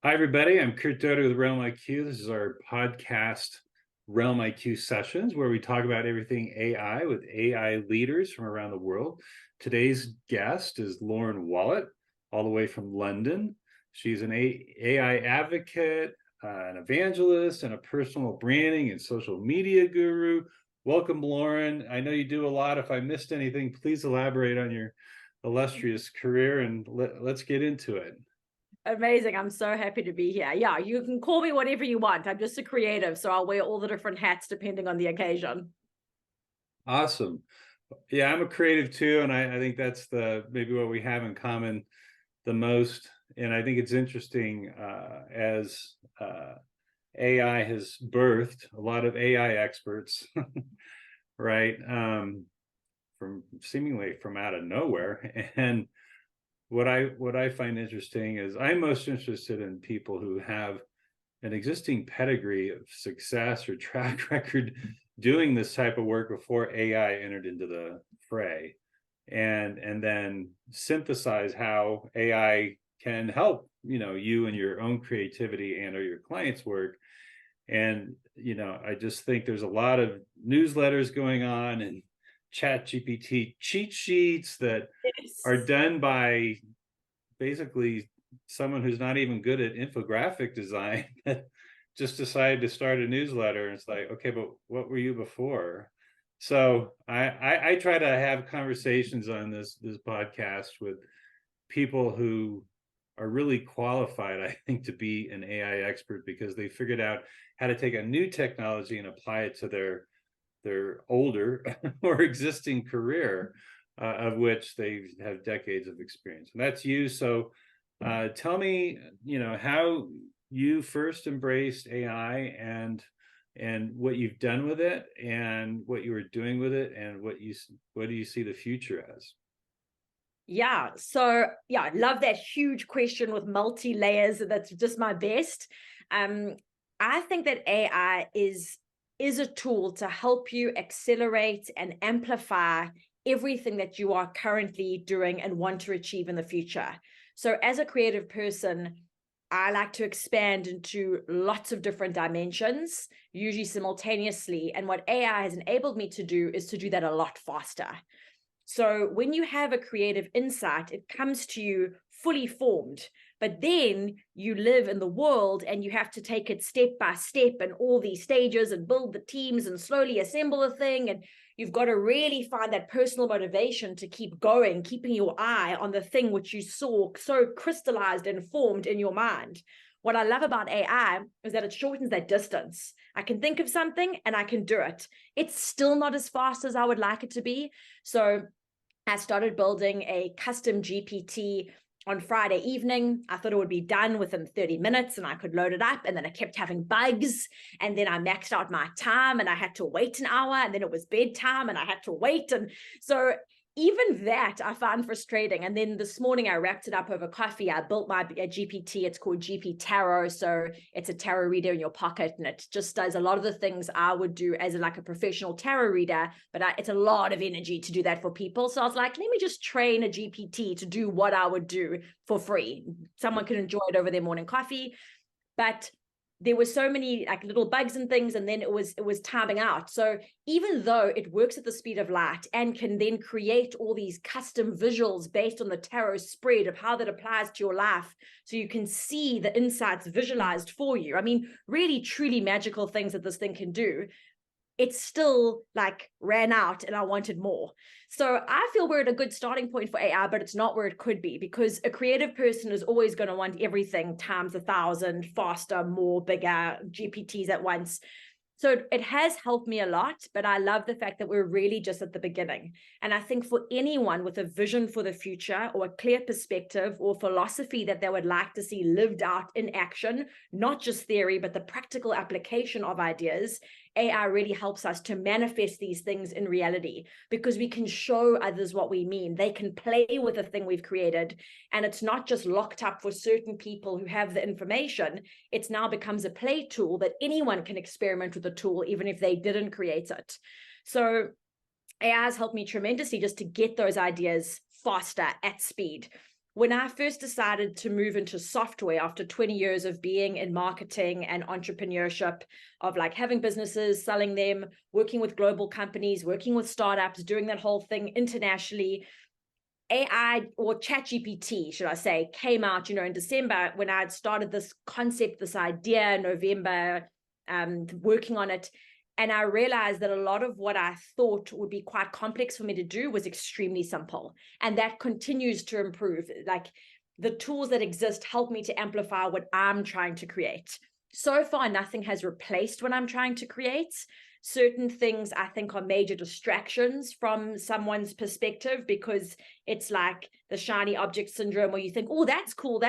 Hi, everybody. I'm Curt Doty with RealmIQ. This is our podcast, RealmIQ Sessions, where we talk about everything AI with AI leaders from around the world. Today's guest is Lauren Wallett, all the way from London. She's an AI advocate, an evangelist, and a personal branding and social media guru. Welcome, Lauren. I know you do a lot. If I missed anything, please elaborate on your illustrious career, and let's get into it. Amazing. I'm so happy to be here. Yeah, you can call me whatever you want. I'm just a creative, so I'll wear all the different hats depending on the occasion. Awesome. Yeah, I'm a creative too, and I think that's maybe what we have in common the most. And I think it's interesting as AI has birthed a lot of AI experts, right? From seemingly from out of nowhere. And what I find interesting is I'm most interested in people who have an existing pedigree of success or track record doing this type of work before AI entered into the fray, and then synthesize how AI can help you and your own creativity and or your clients' work. And I just think there's a lot of newsletters going on and chat GPT cheat sheets that are done by basically someone who's not even good at infographic design that just decided to start a newsletter. And it's like, okay, but what were you before? So I try to have conversations on this podcast with people who are really qualified, I think, to be an AI expert, because they figured out how to take a new technology and apply it to their older or existing career, of which they have decades of experience. And that's you. So tell me, how you first embraced AI and what you've done with it and what you were doing with it and what do you see the future as? Yeah, so yeah, I love that huge question with multi-layers. That's just my best. I think that AI is a tool to help you accelerate and amplify everything that you are currently doing and want to achieve in the future. So as a creative person, I like to expand into lots of different dimensions, usually simultaneously. And what AI has enabled me to do is to do that a lot faster. So when you have a creative insight, it comes to you fully formed, but then you live in the world and you have to take it step by step and all these stages and build the teams and slowly assemble a thing. And you've got to really find that personal motivation to keep going, keeping your eye on the thing which you saw so crystallized and formed in your mind. What I love about AI is that it shortens that distance. I can think of something and I can do it. It's still not as fast as I would like it to be. So I started building a custom GPT on Friday evening. I thought it would be done within 30 minutes and I could load it up. And then I kept having bugs. And then I maxed out my time and I had to wait an hour. And then it was bedtime and I had to wait. And so even that I found frustrating. And then this morning I wrapped it up over coffee. I built my GPT. It's called GP Tarot. So it's a tarot reader in your pocket, and it just does a lot of the things I would do as like a professional tarot reader, but it's a lot of energy to do that for people. So I was like, let me just train a GPT to do what I would do for free. Someone can enjoy it over their morning coffee. But there were so many like little bugs and things, and then it was timing out. So even though it works at the speed of light and can then create all these custom visuals based on the tarot spread of how that applies to your life, so you can see the insights visualized for you. I mean, really, truly magical things that this thing can do. It's still like ran out and I wanted more. So I feel we're at a good starting point for AI, but it's not where it could be, because a creative person is always going to want everything times 1,000, faster, more, bigger, GPTs at once. So it has helped me a lot, but I love the fact that we're really just at the beginning. And I think for anyone with a vision for the future or a clear perspective or philosophy that they would like to see lived out in action, not just theory, but the practical application of ideas, AI really helps us to manifest these things in reality, because we can show others what we mean. They can play with the thing we've created, and it's not just locked up for certain people who have the information. It now becomes a play tool that anyone can experiment with the tool, even if they didn't create it. So AI has helped me tremendously just to get those ideas faster at speed. when I first decided to move into software after 20 years of being in marketing and entrepreneurship, of like having businesses, selling them, working with global companies, working with startups, doing that whole thing internationally, AI, or ChatGPT, should I say, came out, in December, when I had started this concept, this idea, November, working on it. And I realized that a lot of what I thought would be quite complex for me to do was extremely simple. And that continues to improve. Like, the tools that exist help me to amplify what I'm trying to create. So far, nothing has replaced what I'm trying to create. Certain things I think are major distractions from someone's perspective, because it's like the shiny object syndrome, where you think, oh, that's cool,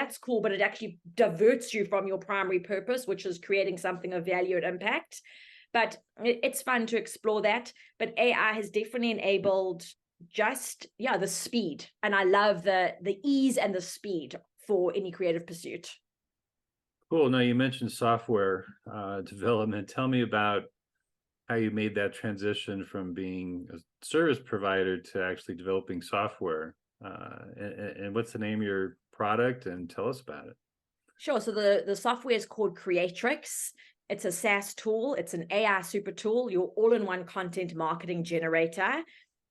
but it actually diverts you from your primary purpose, which is creating something of value and impact. But it's fun to explore that. But AI has definitely enabled just, the speed. And I love the ease and the speed for any creative pursuit. Cool. Now, you mentioned software development. Tell me about how you made that transition from being a service provider to actually developing software. And what's the name of your product, and tell us about it. Sure. So the software is called Creatrix. It's a SaaS tool. It's an AI super tool, your all-in-one content marketing generator.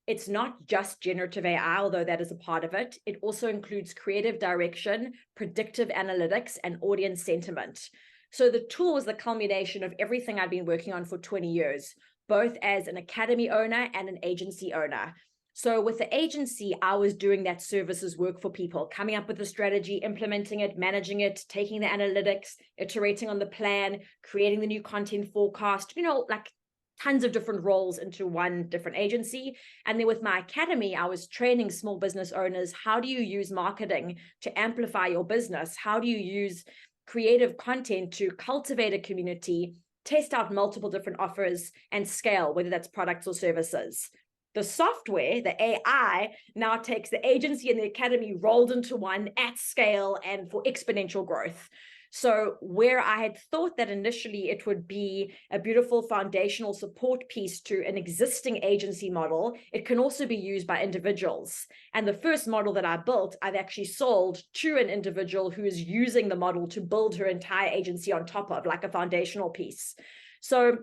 It's not just generative AI, although that is a part of it. It also includes creative direction, predictive analytics, and audience sentiment. So the tool is the culmination of everything I've been working on for 20 years, both as an academy owner and an agency owner. So with the agency, I was doing that services work for people, coming up with a strategy, implementing it, managing it, taking the analytics, iterating on the plan, creating the new content forecast, like tons of different roles into one different agency. And then with my academy, I was training small business owners. How do you use marketing to amplify your business? How do you use creative content to cultivate a community, test out multiple different offers, and scale, whether that's products or services? The software, the AI, now takes the agency and the academy rolled into one at scale and for exponential growth. So where I had thought that initially it would be a beautiful foundational support piece to an existing agency model, it can also be used by individuals. And the first model that I built, I've actually sold to an individual who is using the model to build her entire agency on top of, like a foundational piece. So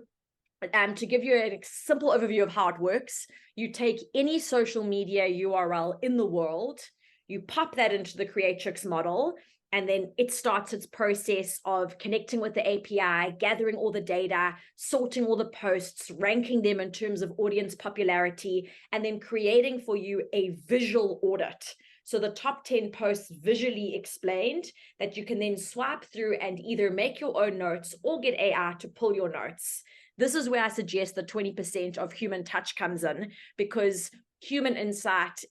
to give you a simple overview of how it works, you take any social media URL in the world, you pop that into the Creatrix model, and then it starts its process of connecting with the API, gathering all the data, sorting all the posts, ranking them in terms of audience popularity, and then creating for you a visual audit. So the top 10 posts visually explained that you can then swipe through and either make your own notes or get AI to pull your notes. This is where I suggest the 20% of human touch comes in, because human insight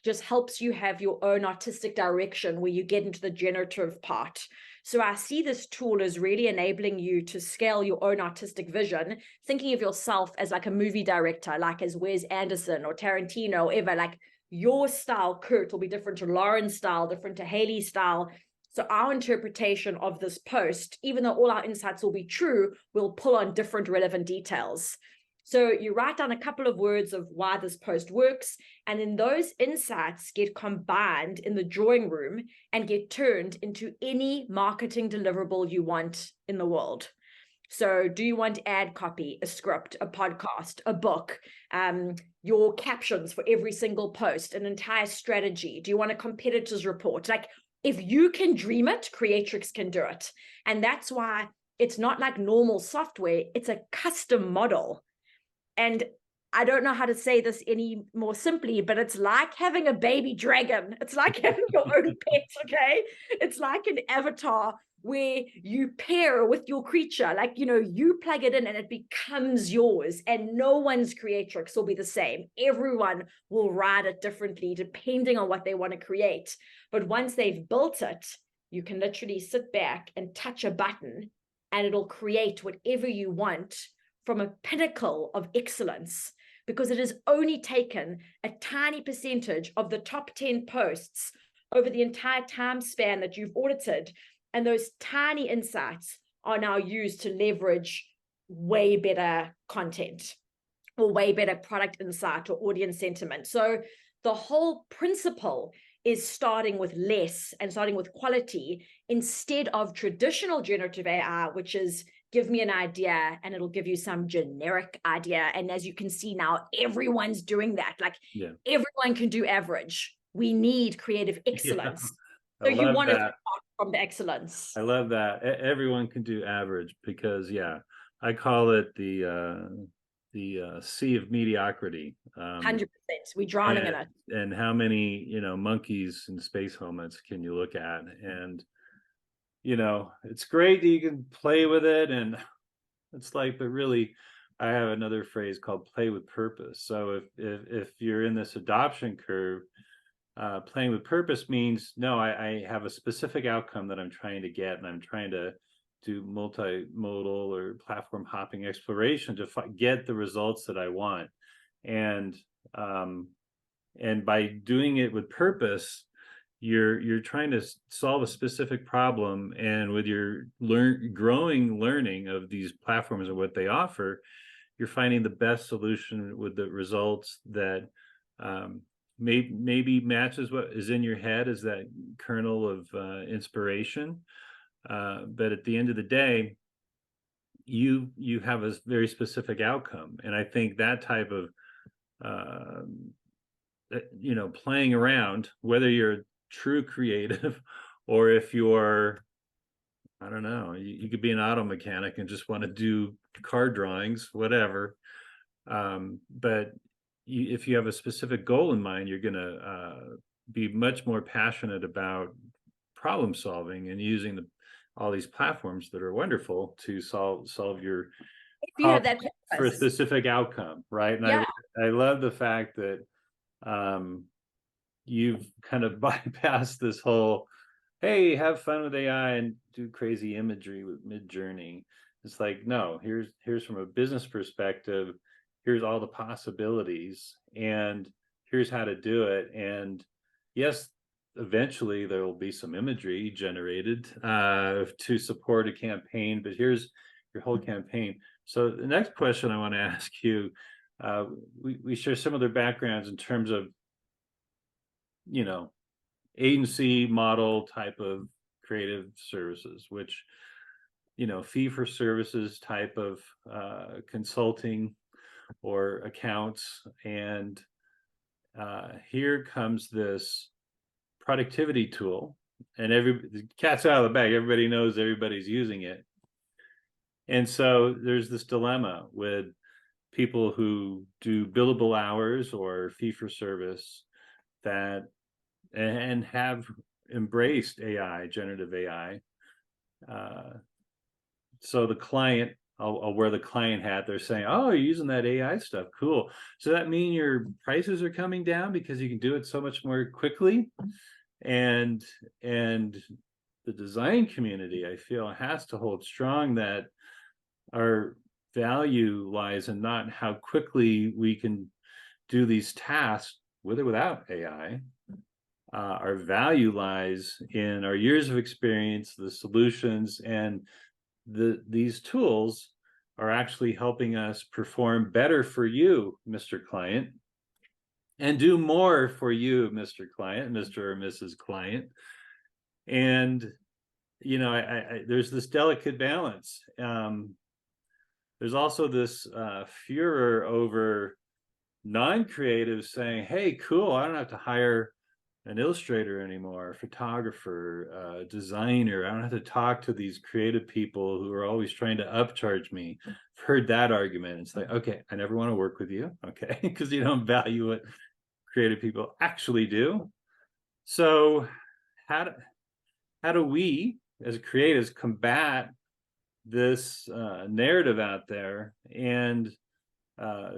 just helps you have your own artistic direction where you get into the generative part. So I see this tool as really enabling you to scale your own artistic vision, thinking of yourself as like a movie director, like as Wes Anderson or Tarantino or ever. Like, your style, Curt, will be different to Lauren's style, different to Haley's style. So our interpretation of this post, even though all our insights will be true, will pull on different relevant details. So you write down a couple of words of why this post works, and then those insights get combined in the drawing room and get turned into any marketing deliverable you want in the world. So do you want ad copy, a script, a podcast, a book, your captions for every single post, an entire strategy? Do you want a competitors report? Like, if you can dream it, Creatrix can do it. And that's why it's not like normal software, it's a custom model. And I don't know how to say this any more simply, but it's like having a baby dragon. It's like having your own pet, okay? It's like an avatar where you pair with your creature. Like, you plug it in and it becomes yours, and no one's Creatrix will be the same. Everyone will ride it differently depending on what they want to create. But once they've built it, you can literally sit back and touch a button and it'll create whatever you want from a pinnacle of excellence, because it has only taken a tiny percentage of the top 10 posts over the entire time span that you've audited. And those tiny insights are now used to leverage way better content or way better product insight or audience sentiment. So the whole principle is starting with less and starting with quality instead of traditional generative AI, which is give me an idea and it'll give you some generic idea. And as you can see now, everyone's doing that. Like everyone can do average. We need creative excellence. I So you love want to that. start from the excellence. I love that. Everyone can do average because, I call it the sea of mediocrity. 100%. We're drowning in it. And how many, monkeys in space helmets can you look at? And, it's great that you can play with it. And it's like, but really, I have another phrase called play with purpose. So if you're in this adoption curve, playing with purpose means, no, I have a specific outcome that I'm trying to get, and I'm trying to do multimodal or platform hopping exploration to get the results that I want. And by doing it with purpose, you're trying to solve a specific problem, and with your growing learning of these platforms and what they offer, you're finding the best solution with the results that maybe matches what is in your head as that kernel of inspiration. But at the end of the day, you have a very specific outcome. And I think that type of playing around, whether you're true creative or if you're, I don't know, you could be an auto mechanic and just want to do car drawings, whatever. But if you have a specific goal in mind, you're going to be much more passionate about problem solving and using all these platforms that are wonderful to solve your if you have that for a specific outcome, right? And I love the fact that you've kind of bypassed this whole, hey, have fun with AI and do crazy imagery with Mid-Journey. It's like, no, here's from a business perspective, here's all the possibilities, and here's how to do it. And yes, eventually there will be some imagery generated to support a campaign, but here's your whole campaign. So the next question I want to ask you, we share similar backgrounds in terms of, agency model type of creative services, which, fee for services type of consulting or accounts. And here comes this productivity tool, and the cat's out of the bag. Everybody knows everybody's using it. And so there's this dilemma with people who do billable hours or fee for service and have embraced AI, generative AI. So the client, I'll wear the client hat. They're saying, oh, you're using that AI stuff. Cool. So that mean your prices are coming down because you can do it so much more quickly? And the design community, I feel, has to hold strong that our value lies in not how quickly we can do these tasks with or without AI. Our value lies in our years of experience, the solutions, and these tools are actually helping us perform better for you, Mr. Client, and do more for you, Mr. Client, Mr. or Mrs. Client. And, there's this delicate balance. There's also this furor over non-creatives saying, hey, cool, I don't have to hire an illustrator anymore, a photographer, designer. I don't have to talk to these creative people who are always trying to upcharge me. I've heard that argument. It's like, okay, I never want to work with you, okay, because you don't value what creative people actually do. So how do we as creatives combat this narrative out there and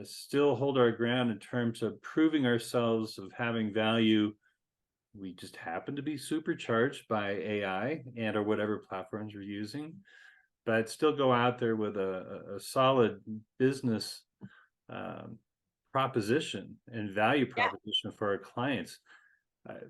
still hold our ground in terms of proving ourselves of having value? We just happen to be supercharged by AI and or whatever platforms we're using, but still go out there with a solid business proposition and value proposition for our clients.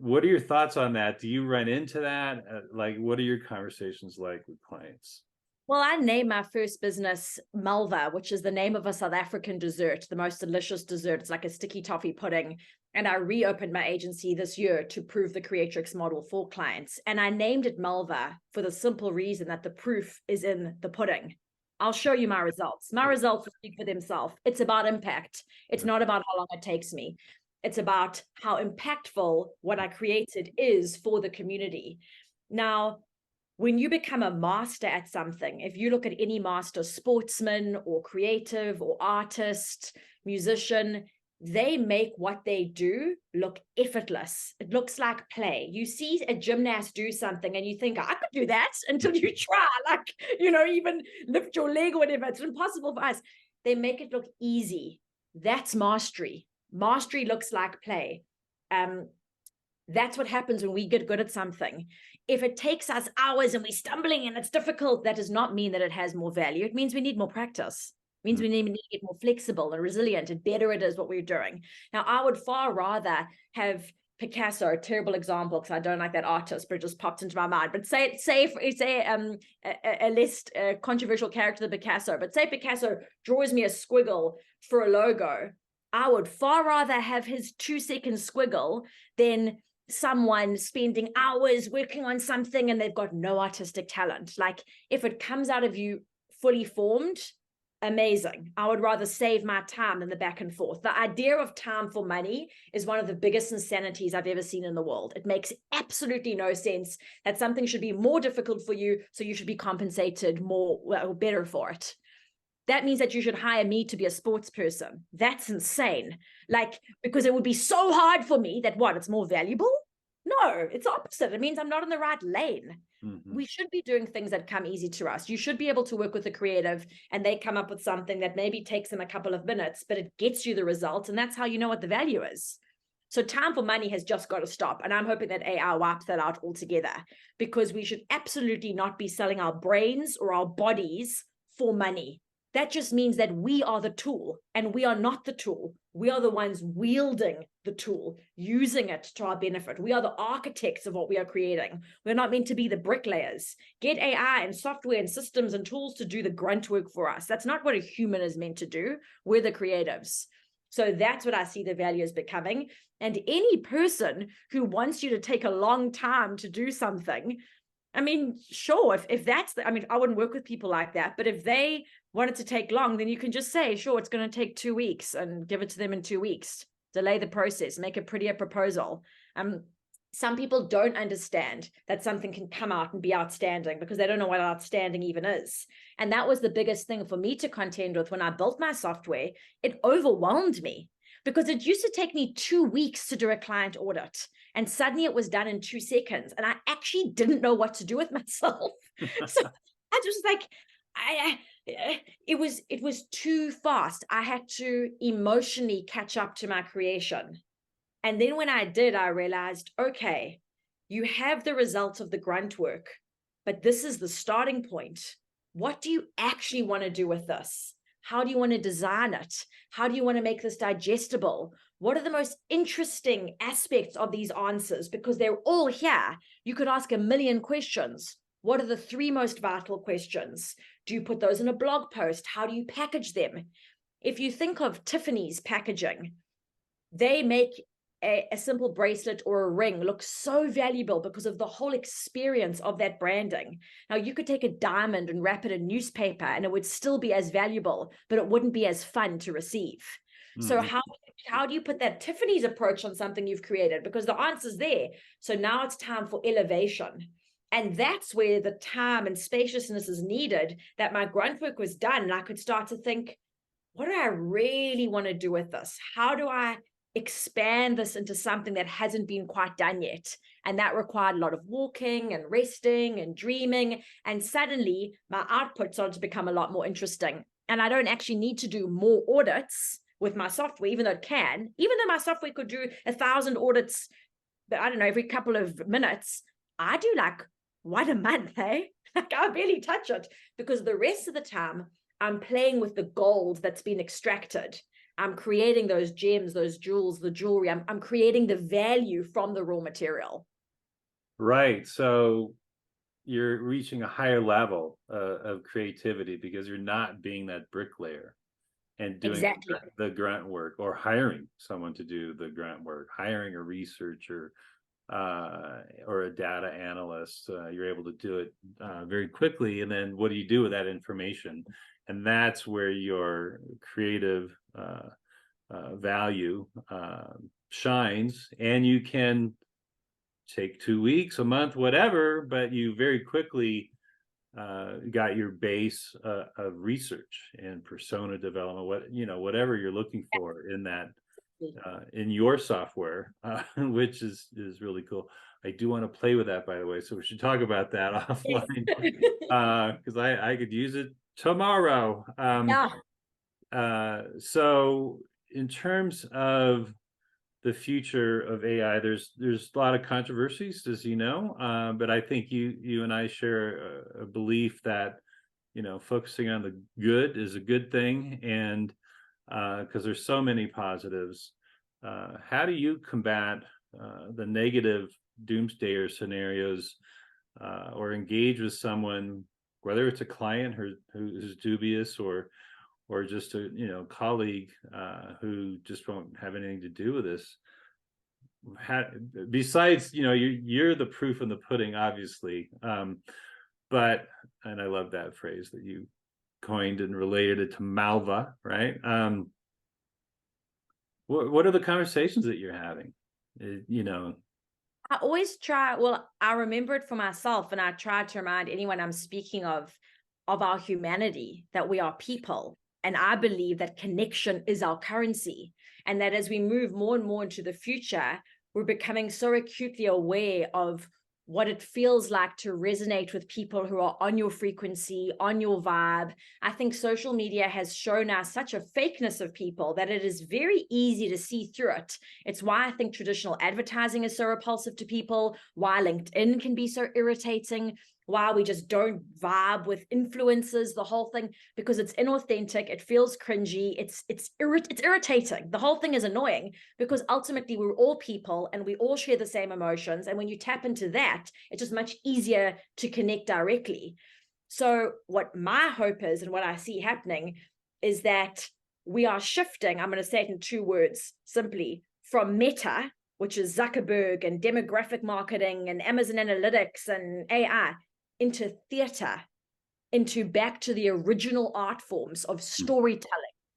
What are your thoughts on that? Do you run into that? What are your conversations like with clients? Well, I named my first business Malva, which is the name of a South African dessert, the most delicious dessert. It's like a sticky toffee pudding. and I reopened my agency this year to prove the Creatrix model for clients. And I named it Malva for the simple reason that the proof is in the pudding. I'll show you my results. My results will speak for themselves. It's about impact. It's not about how long it takes me. It's about how impactful what I created is for the community. Now, when you become a master at something, if you look at any master sportsman or creative or artist, musician, they make what they do look effortless. It looks like play. You see a gymnast do something and you think, I could do that, until you try, like, even lift your leg or whatever. It's impossible for us. They make it look easy. That's mastery. Mastery looks like play. That's what happens when we get good at something. If it takes us hours and we're stumbling and it's difficult, that does not mean that it has more value. It means we need more practice. It means we need to get more flexible and resilient and better it is what we're doing. Now, I would far rather have Picasso, a terrible example because I don't like that artist, but it just popped into my mind. But say a less controversial character than Picasso, but say Picasso draws me a squiggle for a logo. I would far rather have his 2-second squiggle than someone spending hours working on something and they've got no artistic talent. Like, if it comes out of you fully formed, amazing. I would rather save my time than the back and forth. The idea of time for money is one of the biggest insanities I've ever seen in the world. It makes absolutely no sense that something should be more difficult for you, so you should be compensated more, well, better for it. That means that you should hire me to be a sports person. That's insane. Like, because it would be so hard for me that what, it's more valuable? No, it's opposite. It means I'm not in the right lane. We should be doing things that come easy to us. You should be able to work with a creative and they come up with something that maybe takes them a couple of minutes, but it gets you the results. And that's how you know what the value is. So time for money has just got to stop. And I'm hoping that AI wipes that out altogether, because we should absolutely not be selling our brains or our bodies for money. That just means that we are the tool and we are not the tool. We are the ones wielding the tool, using it to our benefit. We are the architects of what we are creating. We're not meant to be the bricklayers. Get AI and software and systems and tools to do the grunt work for us. That's not what a human is meant to do. We're the creatives. So that's what I see the value as becoming. And any person who wants you to take a long time to do something, I mean, sure, if that's I mean, I wouldn't work with people like that, but if they want it to take long, then you can just say, sure, it's going to take 2 weeks, and give it to them in 2 weeks. Delay the process, make a prettier proposal. Some people don't understand that something can come out and be outstanding because they don't know what outstanding even is. And that was the biggest thing for me to contend with when I built my software. It overwhelmed me because it used to take me 2 weeks to do a client audit. And suddenly it was done in 2 seconds. And I actually didn't know what to do with myself. So I just like, it was too fast. I had to emotionally catch up to my creation. And then when I did, I realized, okay, you have the results of the grunt work, but this is the starting point. What do you actually want to do with this? How do you want to design it? How do you want to make this digestible? What are the most interesting aspects of these answers? Because they're all here. You could ask a million questions. What are the 3 most vital questions? Do you put those in a blog post? How do you package them? If you think of Tiffany's packaging, they make a simple bracelet or a ring look so valuable because of the whole experience of that branding. Now, you could take a diamond and wrap it in newspaper and it would still be as valuable, but it wouldn't be as fun to receive. So how do you put that Tiffany's approach on something you've created? Because the answer's there. So now it's time for elevation. And that's where the time and spaciousness is needed, that my grunt work was done. And I could start to think, what do I really want to do with this? How do I expand this into something that hasn't been quite done yet? And that required a lot of walking and resting and dreaming. And suddenly my output started to become a lot more interesting. And I don't actually need to do more audits with my software, even though it can, even though my software could do 1,000 audits, but I don't know, every couple of minutes, I do like 1 a month, hey? Like I barely touch it, because the rest of the time I'm playing with the gold that's been extracted. I'm creating those gems, those jewels, the jewelry. I'm creating the value from the raw material. Right. So you're reaching a higher level of creativity because you're not being that bricklayer. and doing Exactly. the grunt work, or hiring someone to do the grunt work, hiring a researcher or a data analyst. You're able to do it very quickly. And then what do you do with that information? And that's where your creative value shines. And you can take 2 weeks, a month, whatever, but you very quickly got your base of research and persona development, whatever you're looking for in that in your software, which is really cool. I do want to play with that, by the way, so we should talk about that offline, because I could use it tomorrow. So in terms of the future of AI, there's a lot of controversies, as you know, but I think you and I share a belief that focusing on the good is a good thing, and because there's so many positives. How do you combat the negative doomsdayer scenarios, or engage with someone, whether it's a client who's dubious, or just a colleague who just won't have anything to do with this? Besides, you're the proof in the pudding, obviously, but, and I love that phrase that you coined and related it to Malva, right? What are the conversations that you're having? I always try, well, I remember it for myself, and I try to remind anyone I'm speaking of our humanity, that we are people. And I believe that connection is our currency. And that as we move more and more into the future, we're becoming so acutely aware of what it feels like to resonate with people who are on your frequency, on your vibe. I think social media has shown us such a fakeness of people that it is very easy to see through it. It's why I think traditional advertising is so repulsive to people, why LinkedIn can be so irritating, why we just don't vibe with influencers, the whole thing, because it's inauthentic, it feels cringy, it's irritating. The whole thing is annoying, because ultimately we're all people and we all share the same emotions. And when you tap into that, it's just much easier to connect directly. So what my hope is, and what I see happening, is that we are shifting, I'm going to say it in 2 words simply, from meta, which is Zuckerberg and demographic marketing and Amazon Analytics and AI, into theater, into back to the original art forms of storytelling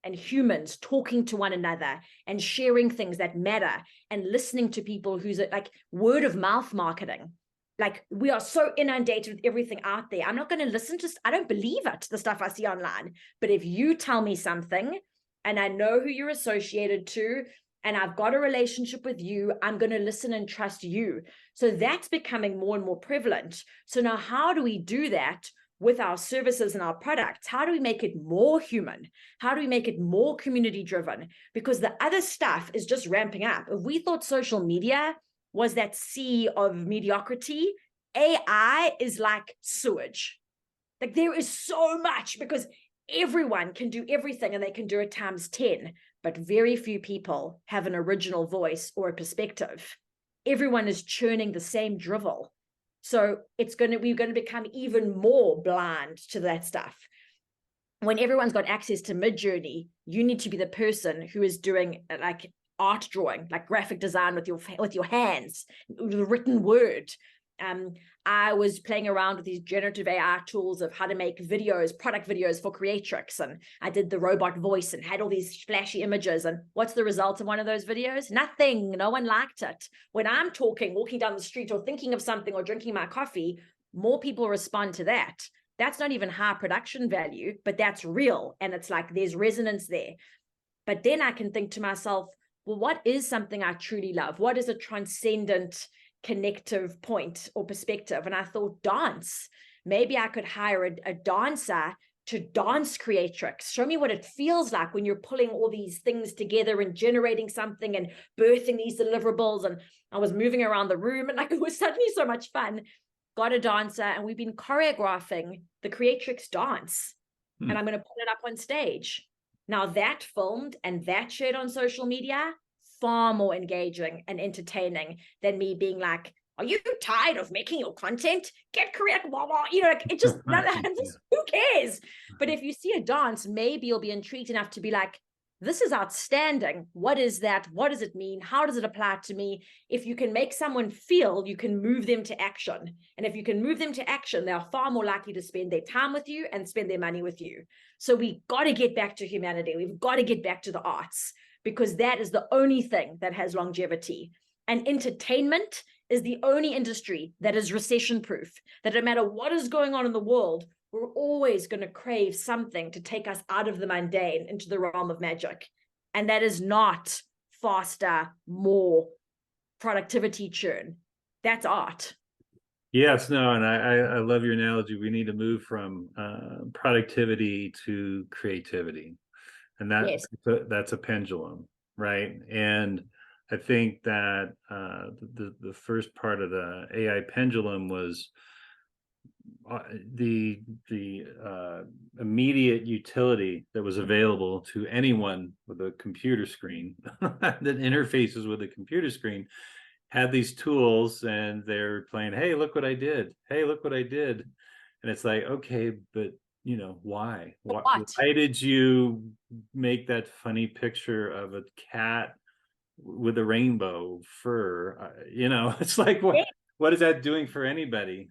and humans talking to one another and sharing things that matter and listening to people who's like word of mouth marketing. Like, we are so inundated with everything out there. I'm not going to listen to, I don't believe it, the stuff I see online. But if you tell me something and I know who you're associated to, and I've got a relationship with you, I'm going to listen and trust you. So that's becoming more and more prevalent. So now, how do we do that with our services and our products? How do we make it more human? How do we make it more community driven? Because the other stuff is just ramping up. If we thought social media was that sea of mediocrity, AI is like sewage. Like, there is so much, because everyone can do everything and they can do it times 10, but very few people have an original voice or a perspective. Everyone is churning the same drivel. So we're going to become even more blind to that stuff. When everyone's got access to Midjourney, you need to be the person who is doing like art drawing, like graphic design with your hands, the written word. I was playing around with these generative AI tools of how to make videos, product videos for Creatrix, and I did the robot voice and had all these flashy images. And what's the result of one of those videos? Nothing. No one liked it. When I'm walking down the street, or thinking of something, or drinking my coffee, more people respond to that. That's not even high production value, but that's real. And it's like there's resonance there. But then I can think to myself, well, what is something I truly love? What is a transcendent connective point or perspective? And I thought, dance. Maybe I could hire a dancer to dance Creatrix. Show me what it feels like when you're pulling all these things together and generating something and birthing these deliverables. And I was moving around the room, and like, it was suddenly so much fun. Got a dancer, and we've been choreographing the Creatrix dance. And I'm going to put it up on stage. Now, that filmed and that shared on social media, far more engaging and entertaining than me being like, are you tired of making your content? Get correct, blah, blah. You know, like it just, who cares? But if you see a dance, maybe you'll be intrigued enough to be like, this is outstanding. What is that? What does it mean? How does it apply to me? If you can make someone feel, you can move them to action. And if you can move them to action, they are far more likely to spend their time with you and spend their money with you. So we got to get back to humanity. We've got to get back to the arts, because that is the only thing that has longevity. And entertainment is the only industry that is recession proof, that no matter what is going on in the world, we're always going to crave something to take us out of the mundane into the realm of magic. And that is not faster, more productivity churn. That's art. Yes, no, and I love your analogy. We need to move from productivity to creativity, and Yes. that's a pendulum, right? And I think that the first part of the AI pendulum was the immediate utility that was available to anyone with a computer screen that interfaces with a computer screen, had these tools, and they're playing, hey, look what I did, hey, look what I did. And it's like, okay, but why did you make that funny picture of a cat with a rainbow fur? It's like, what is that doing for anybody?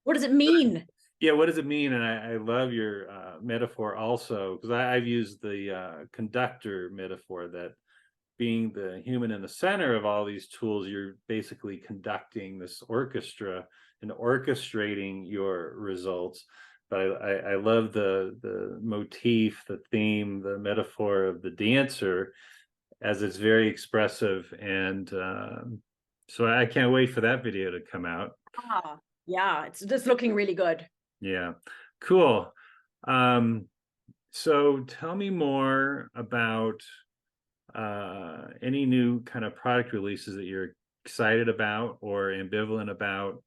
What does it mean? Yeah, what does it mean? And I love your metaphor also, because I've used the conductor metaphor, that being the human in the center of all these tools, you're basically conducting this orchestra and orchestrating your results. But I love the motif, the theme, the metaphor of the dancer, as it's very expressive. And so I can't wait for that video to come out. Yeah, it's just looking really good. Yeah, cool. So tell me more about any new kind of product releases that you're excited about or ambivalent about.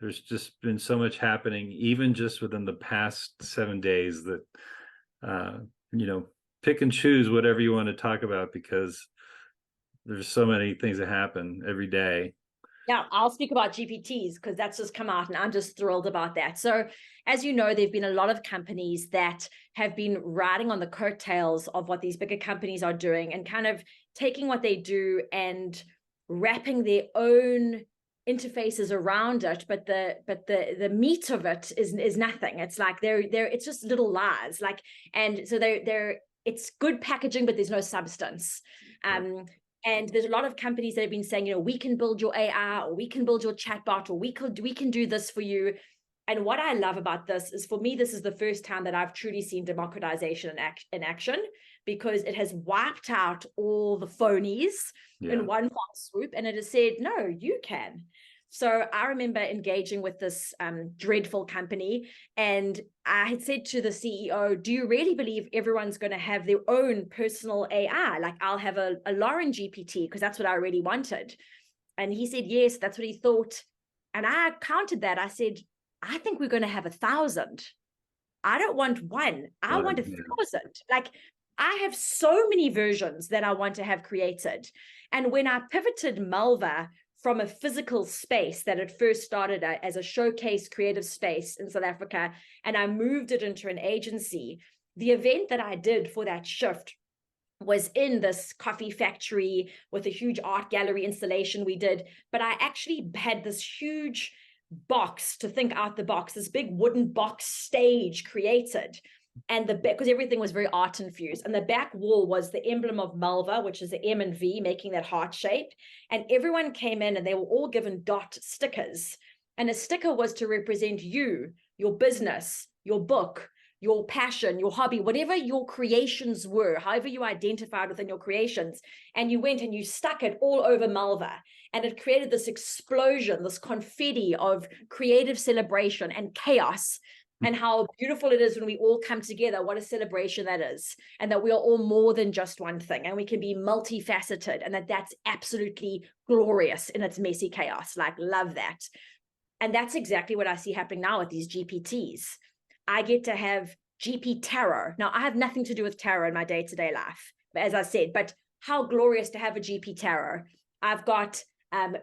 There's just been so much happening, even just within the past 7 days, that pick and choose whatever you want to talk about, because there's so many things that happen every day. Yeah, I'll speak about GPTs because that's just come out and I'm just thrilled about that. So as you know, there've been a lot of companies that have been riding on the coattails of what these bigger companies are doing and kind of taking what they do and wrapping their own interfaces around it, but the meat of it is nothing. It's like it's just little lies. Like, and so it's good packaging, but there's no substance. And there's a lot of companies that have been saying, we can build your AI, or we can build your chatbot, or we can do this for you. And what I love about this is, for me, this is the first time that I've truly seen democratization in action, because it has wiped out all the phonies in one fell swoop, and it has said, no, you can. So I remember engaging with this dreadful company, and I had said to the CEO, do you really believe everyone's going to have their own personal AI? Like, I'll have a Lauren GPT, because that's what I really wanted. And he said, yes, that's what he thought. And I counted that. I said, I think we're going to have 1,000. I don't want one. I want 1,000. Like, I have so many versions that I want to have created. And when I pivoted Malva from a physical space that had first started as a showcase creative space in South Africa, and I moved it into an agency, the event that I did for that shift was in this coffee factory with a huge art gallery installation we did. But I actually had this huge box to think out the box, this big wooden box stage created. And because everything was very art infused, and the back wall was the emblem of Malva, which is the M and V, making that heart shape. And everyone came in and they were all given dot stickers. And a sticker was to represent you, your business, your book, your passion, your hobby, whatever your creations were, however you identified within your creations. And you went and you stuck it all over Malva. And it created this explosion, this confetti of creative celebration and chaos. And how beautiful it is when we all come together. What a celebration that is. And that we are all more than just one thing. And we can be multifaceted. And that's absolutely glorious in its messy chaos. Like, love that. And that's exactly what I see happening now with these GPTs. I get to have GP tarot. Now, I have nothing to do with tarot in my day-to-day life, as I said, but how glorious to have a GP tarot. I've got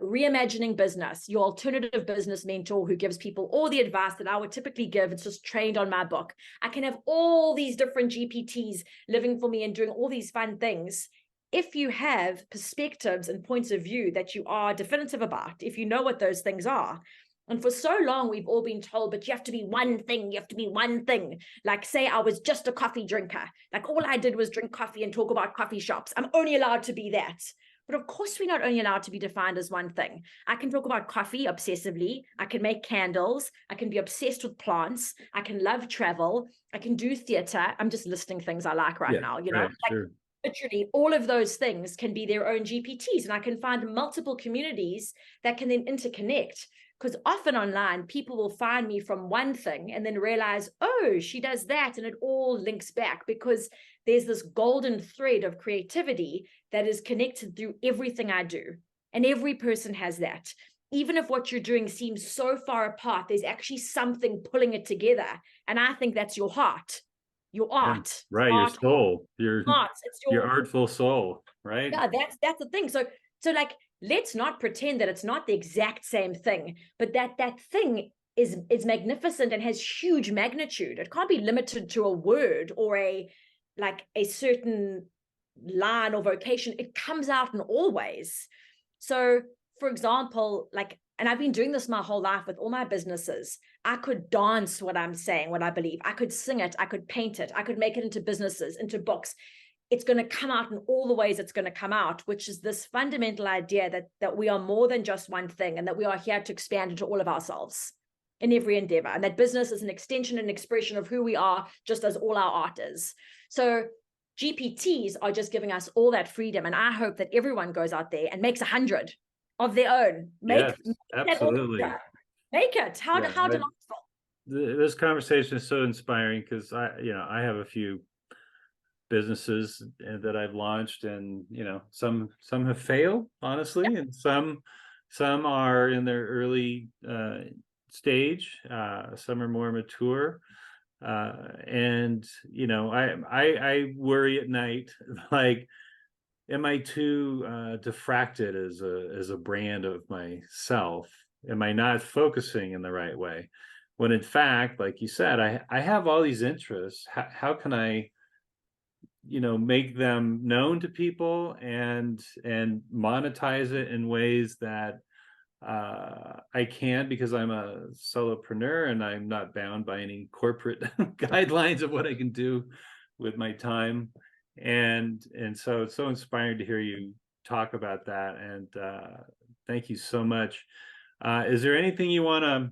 Reimagining Business, your alternative business mentor who gives people all the advice that I would typically give. It's just trained on my book. I can have all these different GPTs living for me and doing all these fun things. If you have perspectives and points of view that you are definitive about, if you know what those things are. And for so long, we've all been told, but you have to be one thing. You have to be one thing. Like, say I was just a coffee drinker. Like, all I did was drink coffee and talk about coffee shops. I'm only allowed to be that. But of course, we're not only allowed to be defined as one thing. I can talk about coffee obsessively. I can make candles. I can be obsessed with plants. I can love travel. I can do theater. I'm just listing things I like right now, you know? Right, sure. Literally, all of those things can be their own GPTs. And I can find multiple communities that can then interconnect. Because often online, people will find me from one thing and then realize, oh, she does that. And it all links back because there's this golden thread of creativity that is connected through everything I do. And every person has that. Even if what you're doing seems so far apart, there's actually something pulling it together. And I think that's your heart, your art. Right, art, your soul, your it's your artful soul, right? Yeah, that's the thing. So like, let's not pretend that it's not the exact same thing, but that thing is magnificent and has huge magnitude. It can't be limited to a word or a certain line or vocation. It comes out in all ways. So, for example, and I've been doing this my whole life with all my businesses. I could dance what I'm saying, what I believe. I could sing it. I could paint it. I could make it into businesses, into books. It's going to come out in all the ways it's going to come out, which is this fundamental idea that we are more than just one thing and that we are here to expand into all of ourselves in every endeavor. And that business is an extension and expression of who we are, just as all our art is. So GPTs are just giving us all that freedom. And I hope that everyone goes out there and makes 100 of their own. Yes, absolutely. Make it. How delightful. This conversation is so inspiring because I have a few businesses that I've launched, and some have failed, honestly, and some are in their early stage, some are more mature, and I worry at night, like, am I too diffracted as a brand of myself? Am I not focusing in the right way? When in fact, like you said, I have all these interests. How can I make them known to people and monetize it in ways that I can, because I'm a solopreneur and I'm not bound by any corporate guidelines of what I can do with my time. And so it's so inspiring to hear you talk about that. And thank you so much. Is there anything you want to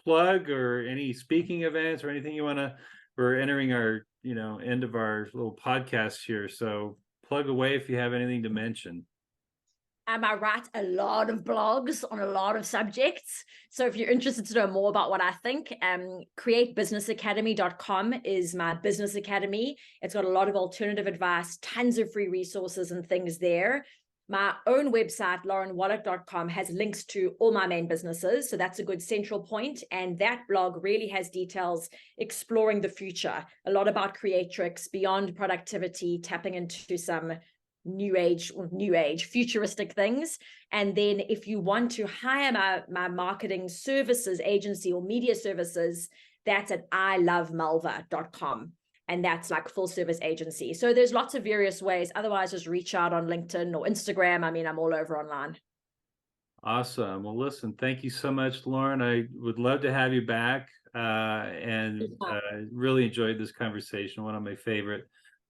plug, or any speaking events, or anything you want to? We're entering our end of our little podcast here, so plug away if you have anything to mention. I write a lot of blogs on a lot of subjects. So if you're interested to know more about what I think, createbusinessacademy.com is my business academy. It's got a lot of alternative advice, tons of free resources and things there. My own website, laurenwallett.com, has links to all my main businesses. So that's a good central point. And that blog really has details exploring the future, a lot about creatrix, beyond productivity, tapping into some new age, futuristic things. And then if you want to hire my marketing services agency or media services, that's at ilovemalva.com. And that's like full service agency. So there's lots of various ways. Otherwise, just reach out on LinkedIn or Instagram. I mean, I'm all over online. Awesome. Well, listen, thank you so much, Lauren. I would love to have you back, and really enjoyed this conversation. One of my favorite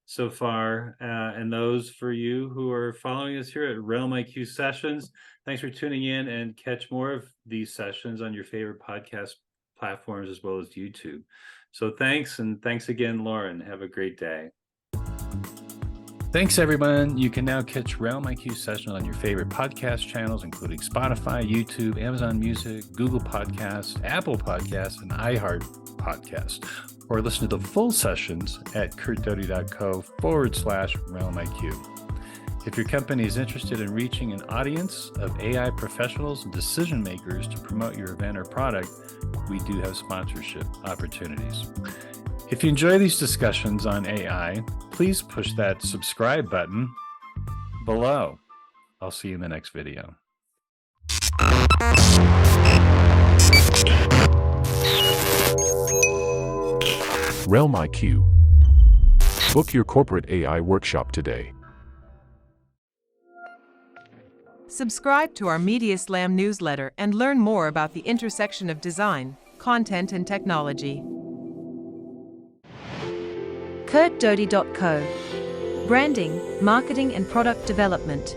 so far. And those for you who are following us here at RealmIQ Sessions, thanks for tuning in, and catch more of these sessions on your favorite podcast platforms as well as YouTube. So thanks, and thanks again, Lauren. Have a great day. Thanks, everyone. You can now catch RealmIQ Sessions on your favorite podcast channels, including Spotify, YouTube, Amazon Music, Google Podcasts, Apple Podcasts, and iHeart Podcasts. Or listen to the full sessions at curtdoty.co/RealmIQ. If your company is interested in reaching an audience of AI professionals and decision makers to promote your event or product, we do have sponsorship opportunities. If you enjoy these discussions on AI, please push that subscribe button below. I'll see you in the next video. RealmIQ. Book your corporate AI workshop today. Subscribe to our Media Slam newsletter and learn more about the intersection of design, content, and technology. CurtDoty.co. Branding, marketing, and product development.